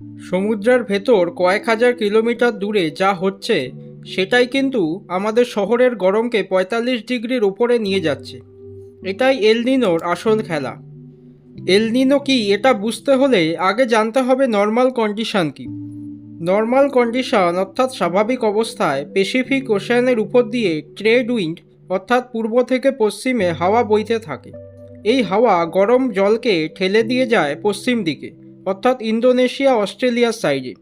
সমুদ্রের ভেতর কয়েক হাজার কিলোমিটার দূরে যা হচ্ছে সেটাই কিন্তু আমাদের শহরের গরমকে ৪৫ ডিগ্রির উপরে নিয়ে যাচ্ছে। এটাই এল নিনোর আসল খেলা। এল নিনো কি এটা বুঝতে হলে আগে জানতে হবে নর্মাল কন্ডিশন কি। নর্মাল কন্ডিশন অর্থাৎ স্বাভাবিক অবস্থায় প্যাসিফিক ওশেনের উপর দিয়ে ট্রেড উইন্ড অর্থাৎ পূর্ব থেকে পশ্চিমে হাওয়া বইতে থাকে। এই হাওয়া গরম জলকে ঠেলে দিয়ে যায় পশ্চিম দিকে অর্থাৎ ইন্দোনেশিয়া অস্ট্রেলিয়ার সাইডে।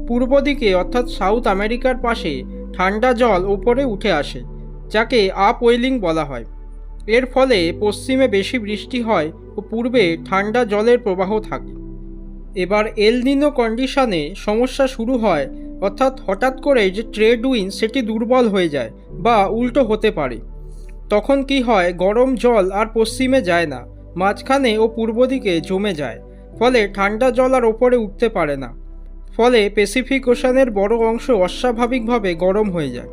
পূর্ব দিকে অর্থাৎ সাউথ আমেরিকার পাশে ঠান্ডা জল ওপরে উঠে আসে, যাকে আপওয়েলিং বলা হয়। এর ফলে পশ্চিমে বেশি বৃষ্টি হয় ও পূর্বে ঠান্ডা জলের প্রবাহ থাকে। এবার এল নিনো কন্ডিশনে সমস্যা শুরু হয়, অর্থাৎ হঠাৎ করে যে ট্রেড উইন্ড সেটি দুর্বল হয়ে যায় বা উল্টো হতে পারে। তখন কি হয়, গরম জল আর পশ্চিমে যায় না, মাঝখানে ও পূর্ব দিকে জমে যায়। ফলে ঠান্ডা জল আর ওপরে উঠতে পারে না। ফলে প্যাসিফিক ওশানের বড় অংশ অস্বাভাবিকভাবে গরম হয়ে যায়।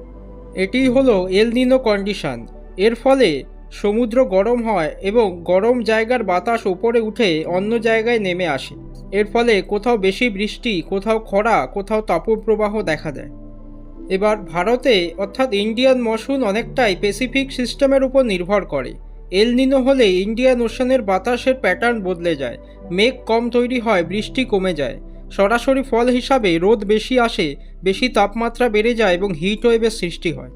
এটিই হলো এল নিনো কন্ডিশন। এর ফলে সমুদ্র গরম হয় এবং গরম জায়গার বাতাস ওপরে উঠে অন্য জায়গায় নেমে আসে। এর ফলে কোথাও বেশি বৃষ্টি, কোথাও খরা, কোথাও তাপপ্রবাহ দেখা দেয়। এবার ভারতে অর্থাৎ ইন্ডিয়ান মনসুন অনেকটাই প্যাসিফিক সিস্টেমের উপর নির্ভর করে। এল নিনো হলে ইন্ডিয়ান ওশানের বাতাসের প্যাটার্ন বদলে যায়, মেঘ কম তৈরি হয়, বৃষ্টি কমে যায়। সরাসরি ফল হিসাবে রোদ বেশি আসে, বেশি তাপমাত্রা বেড়ে যায় এবং হিট ওয়েভের সৃষ্টি হয়।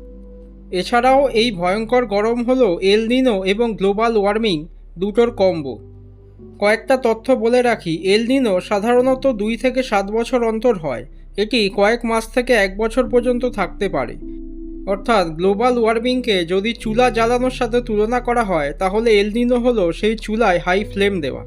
এছাড়াও এই ভয়ঙ্কর গরম হলো এল নিনো এবং গ্লোবাল ওয়ার্মিং দুটোর কম্বো। কয়েকটা তথ্য বলে রাখি, এল নিনো সাধারণত 2 থেকে 7 বছর অন্তর হয়। এটি কয়েক মাস থেকে 1 বছর পর্যন্ত থাকতে পারে। অর্থাৎ গ্লোবাল ওয়ার্মিংকে যদি চুলা জ্বালানোর সাথে তুলনা করা হয়, তাহলে এল নিনো হলো সেই চুলায় হাই ফ্লেম দেওয়া।